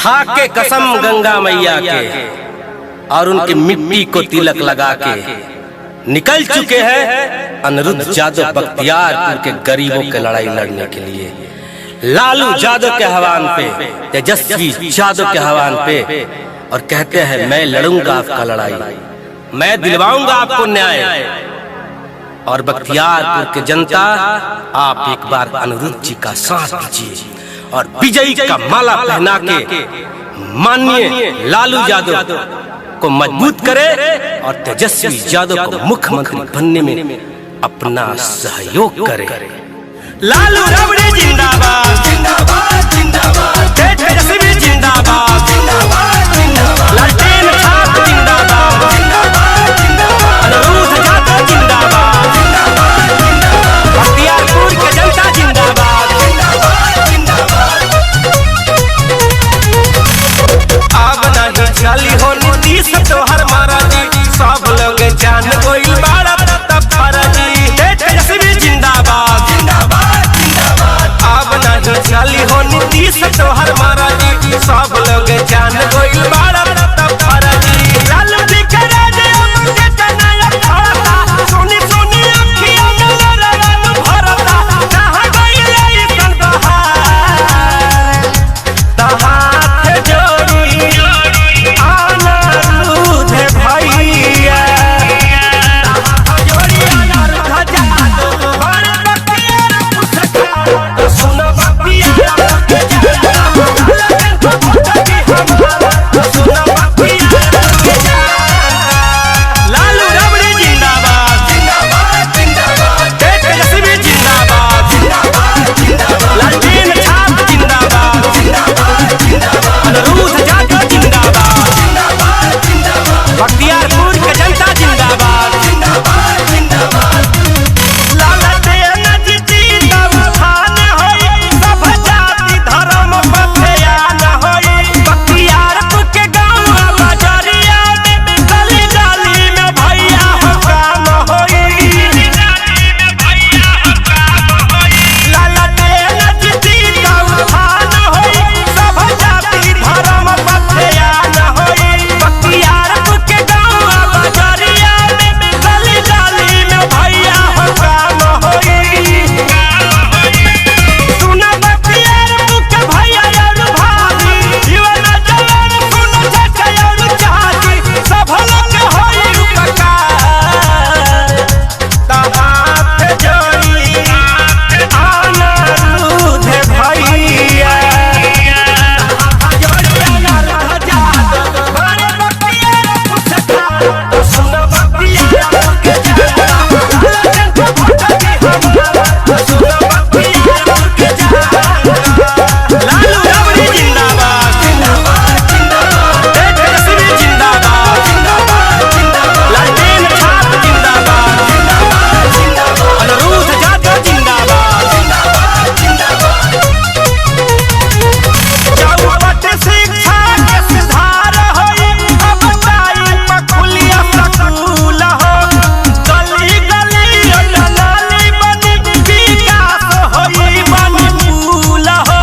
खा के कसम गंगा मैया के और उनकी मिट्टी को तिलक लगा के निकल चुके हैं अनिरुद्ध यादव बख्तियारपुर के गरीबों के लड़ाई लड़ने के लिए। लालू यादव के आह्वान पे, तेजस्वी यादव के आह्वान पे, और कहते हैं मैं लड़ूंगा आपका लड़ाई, मैं दिलवाऊंगा आपको न्याय। और बख्तियारपुर के जनता, आप एक बार अनिरुद्ध जी का साथ दीजिए और विजयी का माला पहना के माननीय लालू यादव को मजबूत करे और तेजस्वी यादव को मुख्यमंत्री बनने में अपना सहयोग करे। लालू रबड़ी जिंदाबाद जिंदाबाद जिंदाबाद, तेजस्वी जिंदाबाद जिंदाबाद जिंदाबाद, लालटेन छाप जिंदाबाद जिंदाबाद जिंदाबाद, अनिरुद्ध यादव जिंदाबाद जिंदाबाद जिंदाबाद, बख्तियारपुर के जनता जिंदाबाद जिंदाबाद जिंदाबाद। अब नहीं चली हो नीतीश तोहर महाराजी, सब लोग जान कोई बाड़ा तब फराजी, तेजस्वी जिंदाबाद जिंदाबाद जिंदाबाद। अब नहीं चली हो नीतीश तोहर महाराजी, सब लोग जान कोई बाड़ा तब फराजी। लालू जी के राजे मुझे कन्हैया भरता, सोनी सोनी अखियां में लालू भरता, कहां गई ये कलबहार, हाथ जोड़ी अनिरुद्ध भैया, जोड़ी अनिरुद्ध यादव बड़ बख्तियारपुर से सुनो बख्तियारपुर के जनता, सुनो बख्तियारपुर के जनता। लालू रबड़ी जिंदाबाद जिंदाबाद जिंदाबाद, तेजस्वी जिंदाबाद जिंदाबाद जिंदाबाद, लालटेन छाप जिंदाबाद जिंदाबाद जिंदाबाद, अनिरुद्ध यादव जिंदाबाद जिंदाबाद जिंदाबाद, बख्तियारपुर के जनता जिंदाबाद जिंदाबाद जिंदाबाद। लालटेन जिंदाबाद खान होई, सब जाति धर्म बख्तियार होई, बख्तियारपुर के गाँव बाजारिया में गली गली में भैया हो काम होई, लालटेन जिंदाबाद खान होई, सब जाति धर्म बख्तियार होई, बख्तियारपुर के गाँव बाजारिया में गली गली में भैया हो काम होई। सुना बख्तियारपुर के भैया और भाभी, जीवन जवान सुन छके और चाची, सब लोग होई उपकार, हाथ जोड़ी अनिरुद्ध भैया, जोड़ी अनिरुद्ध यादव बड़ बख्तियारपुर से सुनो बख्तियारपुर के जनता, सुनो बख्तियारपुर के जनता। लालू रबड़ी जिंदाबाद जिंदाबाद जिंदाबाद, तेजस्वी जिंदाबाद जिंदाबाद जिंदाबाद, लालटेन छाप जिंदाबाद जिंदाबाद जिंदाबाद, अनिरुद्ध यादव जिंदाबाद जिंदाबाद जिंदाबाद। चौपट शिक्षा के सुधार होई, अब टाइम पर खुलिया स्कूल हो, गली गली नाली बनी, विकास होई बनी पुल हो।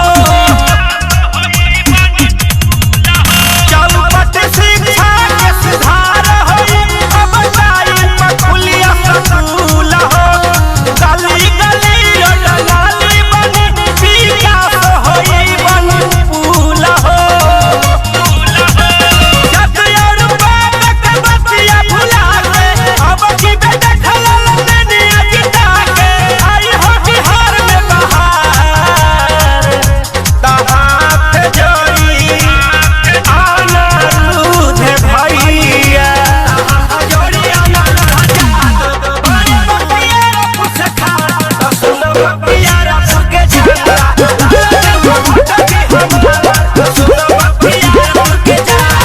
चौपट शिक्षा के सुधार होई, अब टाइम पर खुलिया स्कूल हो, गली गली नाली बनी, विकास होई बनी पुल हो। जग और बाप के बतिया भुला के, अब की बेटा खलल दुनिया जिता के, आई हो बिहार में बहार, हाथ जोड़ी अनिरुद्ध भैया, जोड़ी अनिरुद्ध यादव बड़ बख्तियारपुर से सुनो बख्तियारपुर के जनता, सुनो बख्तियारपुर के जनता।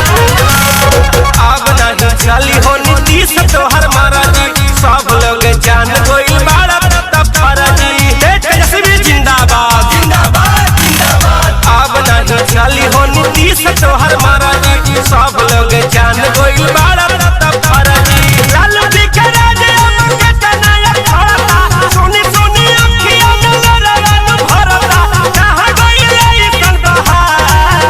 अब नहीं चली हो नीतीश तोहर महाराजी, सब लोग जान कोई बाड़ा तब फराजी, तेजस्वी जिंदाबाद जिंदाबाद जिंदाबाद। अब नहीं चली हो नीतीश तोहर महाराजी, सब लोग जान कोई बाड़ा तब फराजी। लालू जी के राजे मुझे कन्हैया भरता, सोनी सोनी अखियां में लालू भरता, कहां गई ये कलबहार,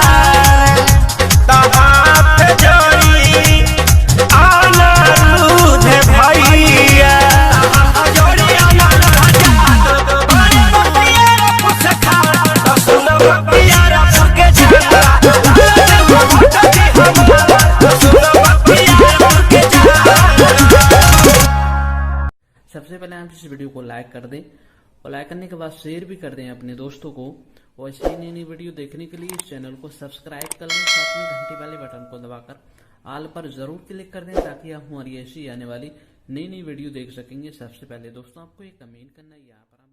सबसे पहले आप इस वीडियो को लाइक कर दें और लाइक करने के बाद शेयर भी कर दें अपने दोस्तों को। और ऐसे ही नई नई वीडियो देखने के लिए इस चैनल को सब्सक्राइब कर लें, साथ में घंटी वाले बटन को दबाकर ऑल पर जरूर क्लिक कर दें ताकि आप हमारी ऐसी आने वाली नई नई वीडियो देख सकेंगे सबसे पहले। दोस्तों आपको ये कमेंट करना है यहाँ पर